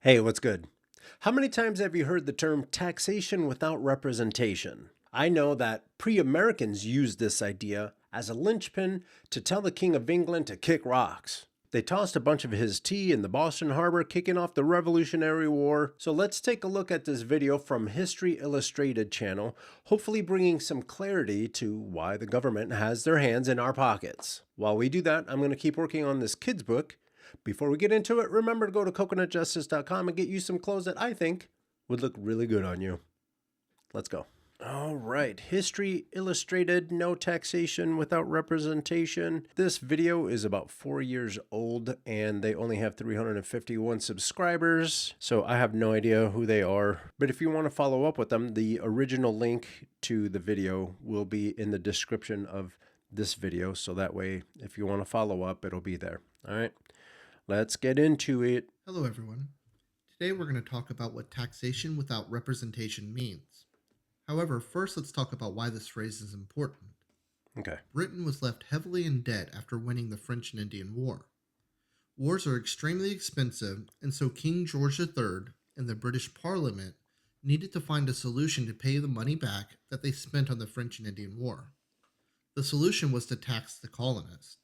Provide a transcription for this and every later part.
Hey, what's good? How many times have you heard the term taxation without representation? I know that pre-Americans used this idea as a linchpin to tell the King of England to kick rocks. They tossed a bunch of his tea in the Boston Harbor, kicking off the Revolutionary War. So let's take a look at this video from History Illustrated channel, hopefully bringing some clarity to why the government has their hands in our pockets. While we do that, I'm going to keep working on this kid's book. Before we get into it, remember to go to coconutjustice.com and get you some clothes that I think would look really good on you. Let's go. All right, History Illustrated, no taxation without representation. This video is about 4 years old and they only have 351 subscribers. So I have no idea who they are. But if you want to follow up with them, the original link to the video will be in the description of this video. So that way, if you want to follow up, it'll be there. All right. Let's get into it. Hello everyone. Today we're going to talk about what taxation without representation means. However, first let's talk about why this phrase is important. Okay. Britain was left heavily in debt after winning the French and Indian War. Wars are extremely expensive, and so King George III and the British Parliament needed to find a solution to pay the money back that they spent on the French and Indian War. The solution was to tax the colonists.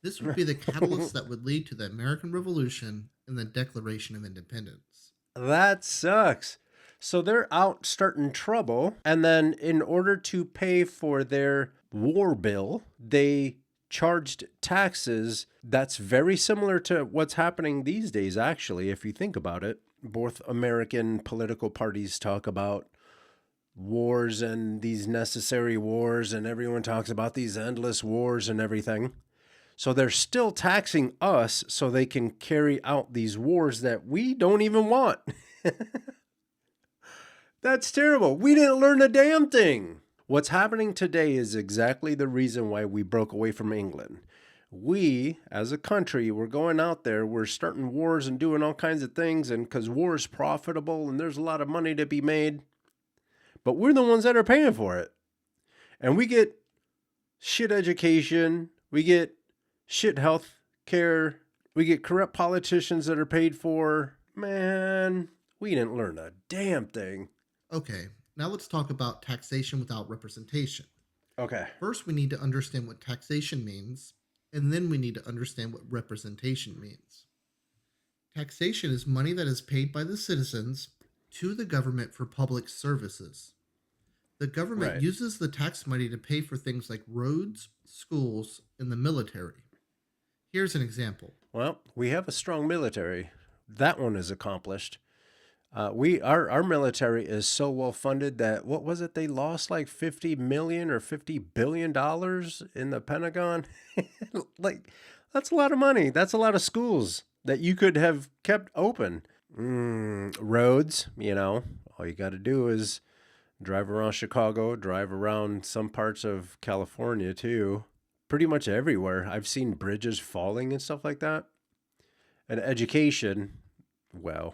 This would be the catalyst that would lead to the American Revolution and the Declaration of Independence. That sucks. So they're out starting trouble, and then in order to pay for their war bill, they charged taxes. That's very similar to what's happening these days, actually, if you think about it. Both American political parties talk about wars and these necessary wars, and everyone talks about these endless wars and everything. So they're still taxing us so they can carry out these wars that we don't even want. That's terrible. We didn't learn a damn thing. What's happening today is exactly the reason why we broke away from England. We, as a country, we're going out there, we're starting wars and doing all kinds of things, and because war is profitable and there's a lot of money to be made, but we're the ones that are paying for it. And we get shit education, we get shit health care, we get corrupt politicians that are paid for. Man, we didn't learn a damn thing. Okay, now let's talk about taxation without representation. Okay. First, we need to understand what taxation means, and then we need to understand what representation means. Taxation is money that is paid by the citizens to the government for public services. The government uses the tax money to pay for things like roads, schools, and the military. Here's an example. Well, we have a strong military. That one is accomplished. Our military is so well funded that, what was it? They lost like 50 million or $50 billion in the Pentagon. Like, that's a lot of money. That's a lot of schools that you could have kept open. Roads, all you got to do is drive around Chicago, drive around some parts of California too. Pretty much everywhere. I've seen bridges falling and stuff like that. And education, well,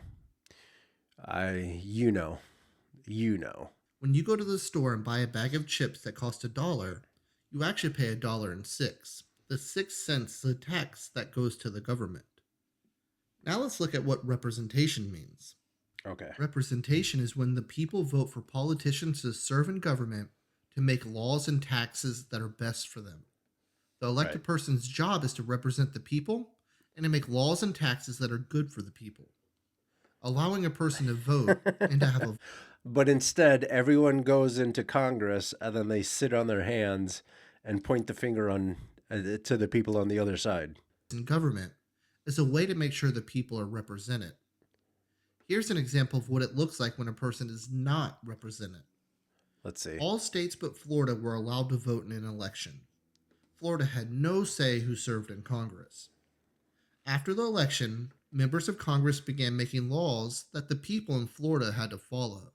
you know. When you go to the store and buy a bag of chips that cost $1, you actually pay $1.06. The 6 cents is a tax that goes to the government. Now let's look at what representation means. Okay. Representation is when the people vote for politicians to serve in government to make laws and taxes that are best for them. The elected person's job is to represent the people and to make laws and taxes that are good for the people. Allowing a person to vote and to have a... But instead, everyone goes into Congress and then they sit on their hands and point the finger to the people on the other side. In government is a way to make sure the people are represented. Here's an example of what it looks like when a person is not represented. Let's see. All states but Florida were allowed to vote in an election. Florida had no say who served in Congress. After the election, members of Congress began making laws that the people in Florida had to follow.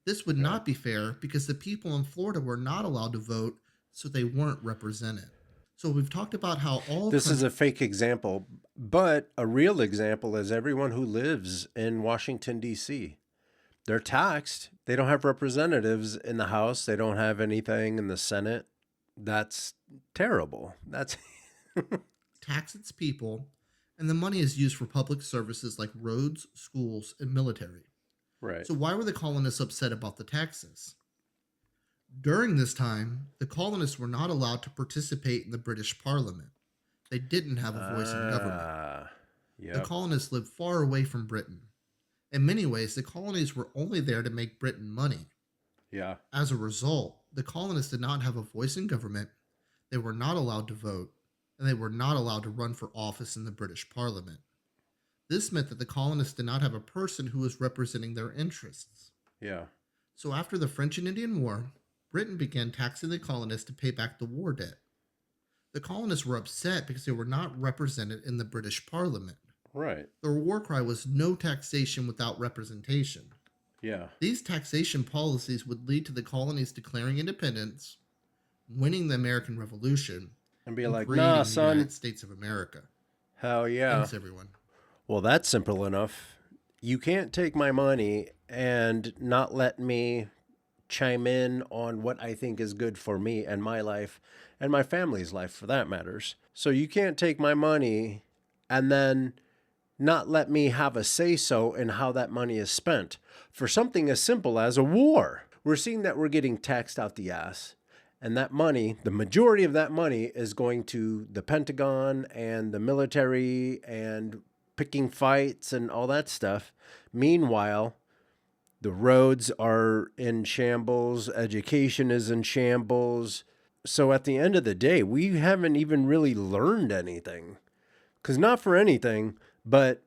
This would not be fair because the people in Florida were not allowed to vote, so they weren't represented. So we've talked about how all... This is a fake example, but a real example is everyone who lives in Washington, D.C. They're taxed. They don't have representatives in the House. They don't have anything in the Senate. That's terrible. That's tax its people and the money is used for public services like roads, schools, and military. Right. So, why were the colonists upset about the taxes? During this time, the colonists were not allowed to participate in the British Parliament. They didn't have a voice in government. The Yep. colonists lived far away from Britain. In many ways, the colonies were only there to make Britain money. Yeah. As a result, the colonists did not have a voice in government, they were not allowed to vote, and they were not allowed to run for office in the British Parliament. This meant that the colonists did not have a person who was representing their interests. Yeah. So after the French and Indian War, Britain began taxing the colonists to pay back the war debt. The colonists were upset because they were not represented in the British Parliament. Right. Their war cry was no taxation without representation. Yeah. These taxation policies would lead to the colonies declaring independence, winning the American Revolution, And be and like, creating nah, the son. United States of America. Hell yeah. Thanks, everyone. Well, that's simple enough. You can't take my money and not let me chime in on what I think is good for me and my life and my family's life, for that matters. So you can't take my money and then not let me have a say-so in how that money is spent for something as simple as a war. We're seeing that we're getting taxed out the ass, and that money, the majority of that money, is going to the Pentagon and the military and picking fights and all that stuff. Meanwhile, the roads are in shambles, education is in shambles. So at the end of the day, we haven't even really learned anything. Because not for anything, but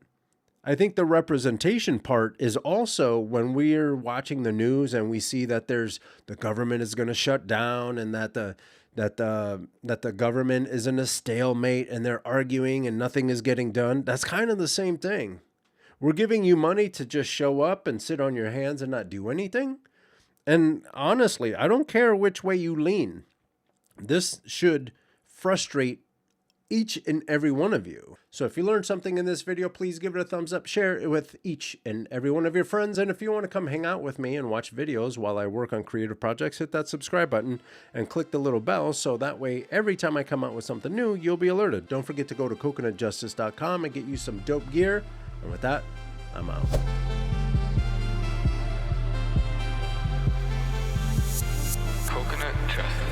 I think the representation part is also when we're watching the news and we see that the government is going to shut down and that the government is in a stalemate and they're arguing and nothing is getting done. That's kind of the same thing. We're giving you money to just show up and sit on your hands and not do anything. And honestly, I don't care which way you lean. This should frustrate each and every one of you. So if you learned something in this video, please give it a thumbs up, share it with each and every one of your friends. And if you want to come hang out with me and watch videos while I work on creative projects, hit that subscribe button and click the little bell so that way every time I come out with something new, you'll be alerted. Don't forget to go to coconutjustice.com and get you some dope gear. And with that, I'm out. Coconut Justice.